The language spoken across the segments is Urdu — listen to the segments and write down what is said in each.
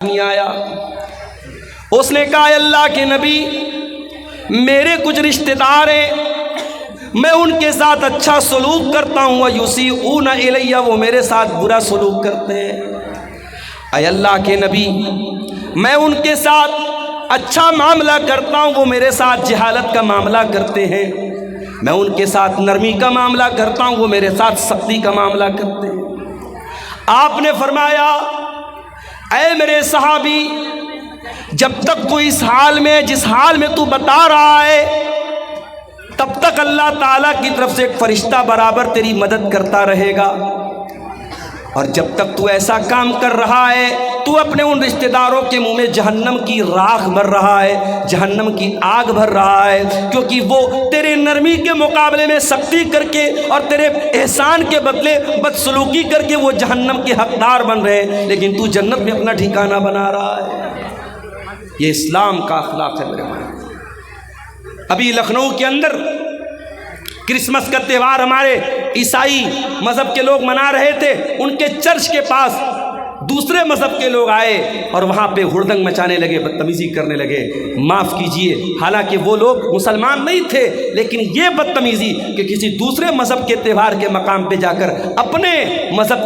نہیں آیا۔ اس نے کہا اللہ کے نبی میرے کچھ رشتہ دار ہیں، میں ان کے ساتھ اچھا سلوک کرتا ہوں، وَيُسِيئُونَ إِلَيَّ، وہ میرے ساتھ برا سلوک کرتے ہیں۔ اے اللہ کے نبی میں ان کے ساتھ اچھا معاملہ کرتا ہوں، وہ میرے ساتھ جہالت کا معاملہ کرتے ہیں۔ میں ان کے ساتھ نرمی کا معاملہ کرتا ہوں، وہ میرے ساتھ سختی کا معاملہ کرتے ہیں۔ آپ نے فرمایا اے میرے صحابی جب تک تو اس حال میں جس حال میں تو بتا رہا ہے تب تک اللہ تعالیٰ کی طرف سے ایک فرشتہ برابر تیری مدد کرتا رہے گا، اور جب تک تو ایسا کام کر رہا ہے تو اپنے ان رشتہ داروں کے منہ میں جہنم کی راکھ بھر رہا ہے، جہنم کی آگ بھر رہا ہے، کیونکہ وہ تیرے نرمی کے مقابلے میں سختی کر کے اور تیرے احسان کے بدلے بدسلوکی کر کے وہ جہنم کے حقدار بن رہے ہیں، لیکن تو جنت میں اپنا ٹھکانہ بنا رہا ہے۔ یہ اسلام کا اخلاق ہے میرے بھائی۔ ابھی لکھنؤ کے اندر کرسمس کا تہوار ہمارے عیسائی مذہب کے لوگ منا رہے تھے، ان کے چرچ کے پاس دوسرے مذہب کے لوگ آئے اور وہاں پہ ہڑدنگ مچانے لگے، بدتمیزی کرنے لگے۔ معاف کیجئے، حالانکہ وہ لوگ مسلمان نہیں تھے، لیکن یہ بدتمیزی کہ کسی دوسرے مذہب کے تہوار کے مقام پہ جا کر اپنے مذہب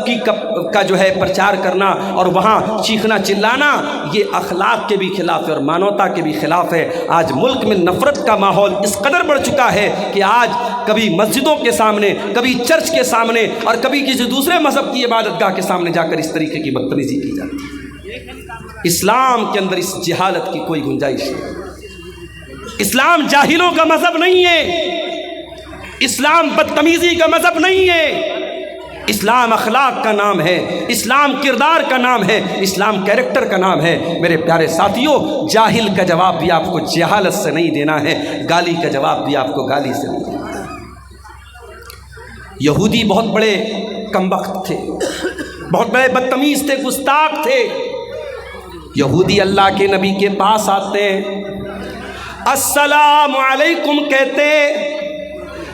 کا جو ہے پرچار کرنا اور وہاں چیخنا چلانا، یہ اخلاق کے بھی خلاف ہے اور مانوتا کے بھی خلاف ہے۔ آج ملک میں نفرت کا ماحول اس قدر بڑھ چکا ہے کہ آج کبھی مسجدوں کے سامنے، کبھی چرچ کے سامنے اور کبھی کسی دوسرے مذہب کی عبادت گاہ کے سامنے جا کر اس طریقے کی بدتمیزی کی جاتی ہے۔ اسلام کے اندر اس جہالت کی کوئی گنجائش نہیں۔ اسلام جاہلوں کا مذہب نہیں ہے، اسلام بدتمیزی کا مذہب نہیں ہے، اسلام اخلاق کا نام ہے، اسلام کردار کا نام ہے، اسلام کیریکٹر کا نام ہے۔ میرے پیارے ساتھیوں، جاہل کا جواب بھی آپ کو جہالت سے نہیں دینا ہے، گالی کا جواب بھی آپ کو گالی سے نہیں دینا ہے۔ یہودی بہت بڑے کمبخت تھے، بہت بڑے بدتمیز تھے، گستاخ تھے۔ یہودی اللہ کے نبی کے پاس آتے ہیں، السلام علیکم کہتے ہیں،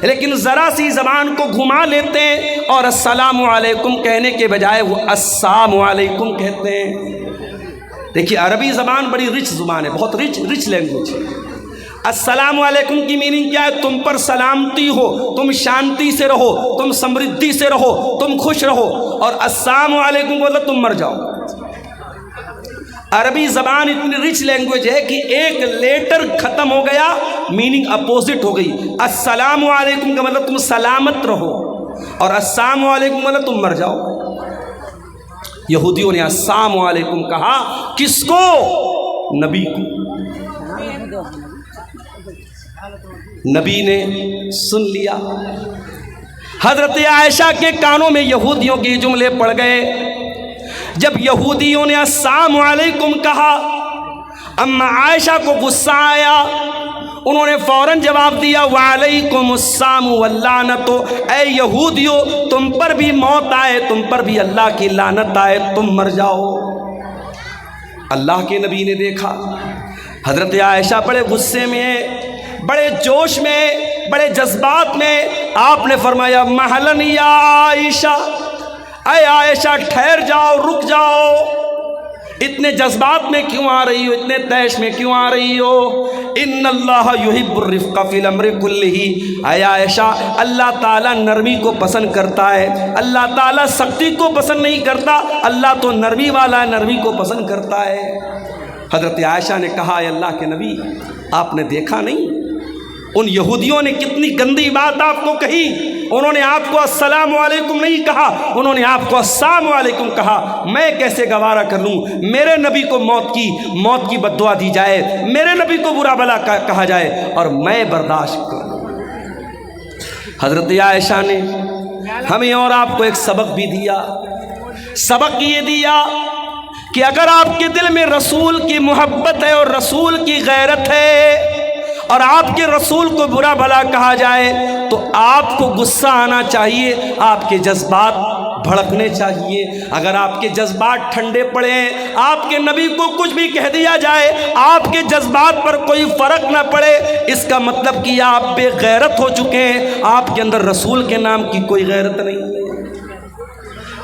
لیکن ذرا سی زبان کو گھما لیتے ہیں اور السلام علیکم کہنے کے بجائے وہ السلام علیکم کہتے ہیں۔ دیکھیے عربی زبان بڑی رچ زبان ہے، بہت رچ لینگویج ہے۔ السلام علیکم کی میننگ کیا ہے؟ تم پر سلامتی ہو، تم شانتی سے رہو، تم سمردھی سے رہو، تم خوش رہو۔ اور السلام علیکم بولو تم مر جاؤ۔ عربی زبان اتنی رچ لینگویج ہے کہ ایک لیٹر ختم ہو گیا میننگ اپوزٹ ہو گئی۔ السلام علیکم کا مطلب تم سلامت رہو اور السلام علیکم مطلب تم مر جاؤ۔ یہودیوں نے السلام علیکم کہا، کس کو؟ نبی کو۔ نبی نے سن لیا، حضرت عائشہ کے کانوں میں یہودیوں کے جملے پڑ گئے۔ جب یہودیوں نے السلام علیکم کہا، اما عائشہ کو غصہ آیا، انہوں نے فوراً جواب دیا وعلیکم السلام واللعنت، اے یہودیو تم پر بھی موت آئے، تم پر بھی اللہ کی لعنت آئے، تم مر جاؤ۔ اللہ کے نبی نے دیکھا حضرت عائشہ بڑے غصے میں، بڑے جوش میں، بڑے جذبات میں، آپ نے فرمایا محلن یا عائشہ، اے عائشہ ٹھہر جاؤ، رک جاؤ، اتنے جذبات میں کیوں آ رہی ہو، اتنے تیش میں کیوں آ رہی ہو؟ ان اللہ یحب الرفق فی الامر کلہ، اے عائشہ اللہ تعالیٰ نرمی کو پسند کرتا ہے، اللہ تعالیٰ سختی کو پسند نہیں کرتا، اللہ تو نرمی والا نرمی کو پسند کرتا ہے۔ حضرت عائشہ نے کہا اے اللہ کے نبی آپ نے دیکھا نہیں ان یہودیوں نے کتنی گندی بات آپ کو کہی؟ انہوں نے آپ کو السلام علیکم نہیں کہا، انہوں نے آپ کو السلام علیکم کہا۔ میں کیسے گوارا کر لوں میرے نبی کو موت کی بد دعا دی جائے، میرے نبی کو برا بلا کہا جائے اور میں برداشت کروں؟ حضرت عائشہ نے ہمیں اور آپ کو ایک سبق بھی دیا۔ سبق یہ دیا کہ اگر آپ کے دل میں رسول کی محبت ہے اور رسول کی غیرت ہے اور آپ کے رسول کو برا بھلا کہا جائے تو آپ کو غصہ آنا چاہیے، آپ کے جذبات بھڑکنے چاہیے۔ اگر آپ کے جذبات ٹھنڈے پڑے ہیں، آپ کے نبی کو کچھ بھی کہہ دیا جائے، آپ کے جذبات پر کوئی فرق نہ پڑے، اس کا مطلب کہ آپ بے غیرت ہو چکے ہیں، آپ کے اندر رسول کے نام کی کوئی غیرت نہیں ہے۔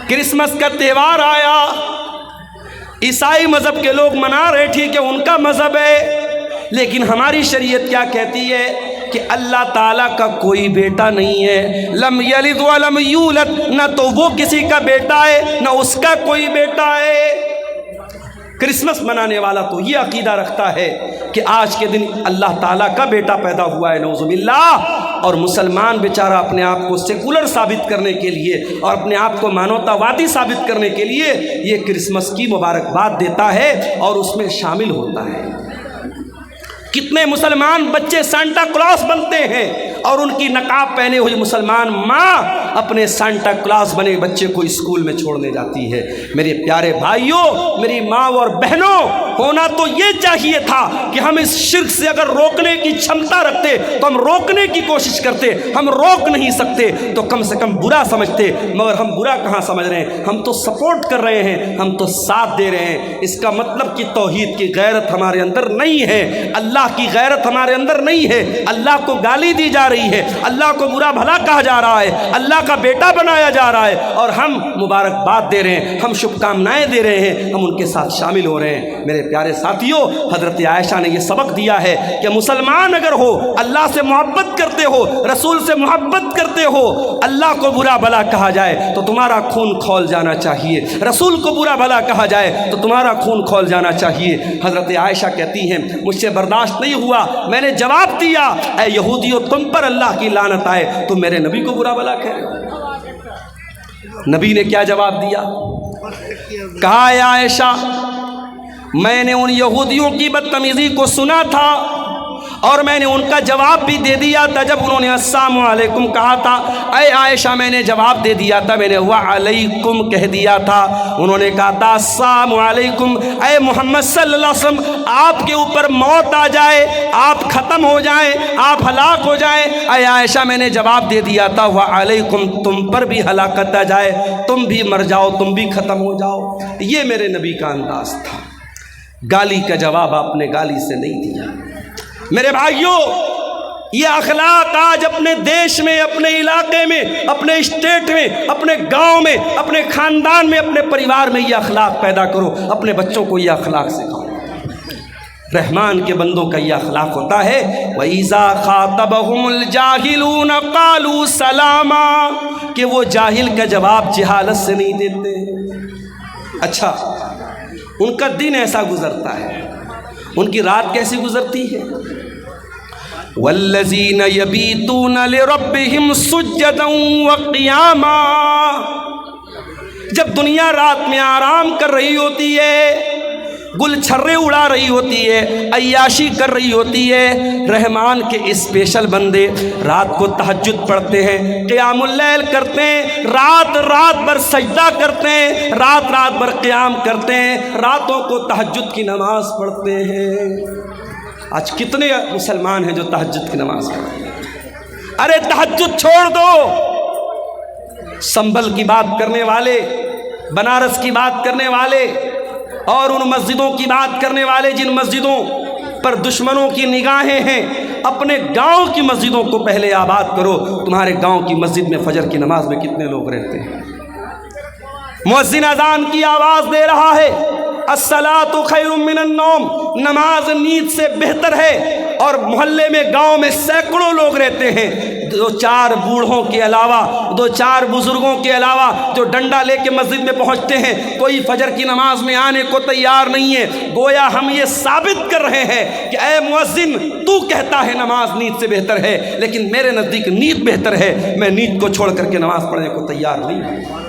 کرسمس کا تہوار آیا، عیسائی مذہب کے لوگ منا رہے، ٹھیک ہے ان کا مذہب ہے، لیکن ہماری شریعت کیا کہتی ہے کہ اللہ تعالیٰ کا کوئی بیٹا نہیں ہے، لم یلد ولم یولد، نہ تو وہ کسی کا بیٹا ہے نہ اس کا کوئی بیٹا ہے۔ کرسمس منانے والا تو یہ عقیدہ رکھتا ہے کہ آج کے دن اللہ تعالیٰ کا بیٹا پیدا ہوا ہے، نعوذ باللہ، اور مسلمان بیچارہ اپنے آپ کو سیکولر ثابت کرنے کے لیے اور اپنے آپ کو مانوتا وادی ثابت کرنے کے لیے یہ کرسمس کی مبارکباد دیتا ہے اور اس میں شامل ہوتا ہے۔ کتنے مسلمان بچے سانٹا کلاس بنتے ہیں اور ان کی نقاب پہنے ہوئی مسلمان ماں اپنے سانٹا کلاس بنے بچے کو اسکول میں چھوڑنے جاتی ہے۔ میرے پیارے بھائیوں، میری ماں اور بہنوں، ہونا تو یہ چاہیے تھا کہ ہم اس شرک سے اگر روکنے کی چھمتا رکھتے تو ہم روکنے کی کوشش کرتے، ہم روک نہیں سکتے تو کم سے کم برا سمجھتے، مگر ہم برا کہاں سمجھ رہے ہیں، ہم تو سپورٹ کر رہے ہیں، ہم تو ساتھ دے رہے ہیں۔ اس کا مطلب کہ توحید کی غیرت ہمارے اندر نہیں ہے، اللہ کی غیرت ہمارے اندر نہیں ہے، اللہ کو گالی دی جا رہی ہے، اللہ کو برا بھلا کہا جا رہا ہے، اللہ کا بیٹا بنایا جا رہا ہے، اور ہم مبارکباد دے رہے ہیں، ہم شبھ کامنائیں دے رہے ہیں، ہم ان کے ساتھ شامل ہو رہے ہیں۔ میرے پیارے ساتھیوں، حضرت عائشہ نے یہ سبق دیا ہے کہ مسلمان اگر ہو، اللہ سے محبت کرتے ہو، رسول سے محبت کرتے ہو، اللہ کو برا بھلا کہا جائے تو تمہارا خون کھول جانا چاہیے، رسول کو برا بھلا کہا جائے تو تمہارا خون کھول جانا چاہیے۔ حضرت عائشہ کہتی ہیں مجھ سے برداشت نہیں ہوا، میں نے جواب دیا اے یہودیوں تم پر اللہ کی لعنت آئے، تم میرے نبی کو برا بھلا کہہ رہے ہو۔ نبی نے کیا جواب دیا؟ کہا اے عائشہ، میں نے ان یہودیوں کی بدتمیزی کو سنا تھا اور میں نے ان کا جواب بھی دے دیا تھا جب انہوں نے السلام علیکم کہا تھا۔ اے عائشہ میں نے جواب دے دیا تھا، میں نے وعلیکم کہہ دیا تھا، انہوں نے کہا تھا السلام علیکم، اے محمد صلی اللہ علیہ وسلم آپ کے اوپر موت آ جائے، آپ ختم ہو جائیں، آپ ہلاک ہو جائیں۔ اے عائشہ میں نے جواب دے دیا تھا وعلیکم، تم پر بھی ہلاکت آ جائے، تم بھی مر جاؤ، تم بھی ختم ہو جاؤ۔ یہ میرے نبی کا انداز تھا، گالی کا جواب آپ نے گالی سے نہیں دیا۔ میرے بھائیوں، یہ اخلاق آج اپنے دیش میں، اپنے علاقے میں، اپنے اسٹیٹ میں، اپنے گاؤں میں، اپنے خاندان میں، اپنے پریوار میں یہ اخلاق پیدا کرو، اپنے بچوں کو یہ اخلاق سکھاؤ۔ رحمان کے بندوں کا یہ اخلاق ہوتا ہے وَإِذَا خَاطَبَهُمُ الْجَاهِلُونَ قَالُوا سَلَامًا، کہ وہ جاہل کا جواب جہالت سے نہیں دیتے۔ اچھا، ان کا دن ایسا گزرتا ہے، ان کی رات کیسی گزرتی ہے؟ وَالَّذِينَ يَبِيتُونَ لِرَبِّهِمْ سُجَّدًا وَقِيَامًا، جب دنیا رات میں آرام کر رہی ہوتی ہے، گل چھرے اڑا رہی ہوتی ہے، عیاشی کر رہی ہوتی ہے، رحمان کے اسپیشل بندے رات کو تہجد پڑھتے ہیں، قیام اللیل کرتے ہیں، رات رات بھر سجدہ کرتے ہیں، رات رات بھر قیام کرتے ہیں، راتوں کو تہجد کی نماز پڑھتے ہیں۔ آج کتنے مسلمان ہیں جو تہجد کی نماز پڑھتے ہیں؟ ارے تہجد چھوڑ دو، سنبھل کی بات کرنے والے، بنارس کی بات کرنے والے اور ان مسجدوں کی بات کرنے والے جن مسجدوں پر دشمنوں کی نگاہیں ہیں، اپنے گاؤں کی مسجدوں کو پہلے آباد کرو۔ تمہارے گاؤں کی مسجد میں فجر کی نماز میں کتنے لوگ رہتے ہیں؟ مؤذن اذان کی آواز دے رہا ہے الصلاۃ خیر من النوم، نماز نیند سے بہتر ہے، اور محلے میں گاؤں میں سینکڑوں لوگ رہتے ہیں، دو چار بوڑھوں کے علاوہ، دو چار بزرگوں کے علاوہ جو ڈنڈا لے کے مسجد میں پہنچتے ہیں، کوئی فجر کی نماز میں آنے کو تیار نہیں ہے۔ گویا ہم یہ ثابت کر رہے ہیں کہ اے مؤذن، تو کہتا ہے نماز نیند سے بہتر ہے، لیکن میرے نزدیک نیند بہتر ہے، میں نیند کو چھوڑ کر کے نماز پڑھنے کو تیار نہیں ہوں۔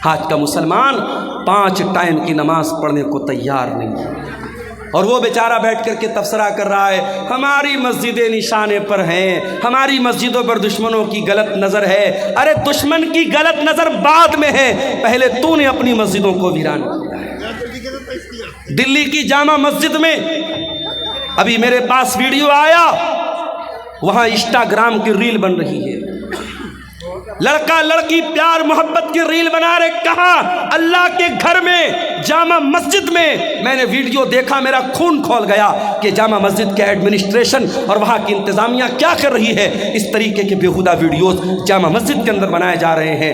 آج کا مسلمان 5 ٹائم کی نماز پڑھنے کو تیار نہیں ہے، اور وہ بیچارہ بیٹھ کر کے تبصرہ کر رہا ہے ہماری مسجدیں نشانے پر ہیں، ہماری مسجدوں پر دشمنوں کی غلط نظر ہے۔ ارے دشمن کی غلط نظر بعد میں ہے، پہلے تو نے اپنی مسجدوں کو ویران کیا ہے۔ دلی کی جامع مسجد میں ابھی میرے پاس ویڈیو آیا، وہاں انسٹاگرام کی ریل بن رہی ہے، لڑکا لڑکی پیار محبت کی ریل بنا رہے، کہاں؟ اللہ کے گھر میں، جامع مسجد میں۔ میں نے ویڈیو دیکھا، میرا خون کھول گیا کہ جامع مسجد کے ایڈمنسٹریشن اور وہاں کی انتظامیہ کیا کر رہی ہے۔ اس طریقے کے بیہودہ ویڈیوز جامع مسجد کے اندر بنائے جا رہے ہیں۔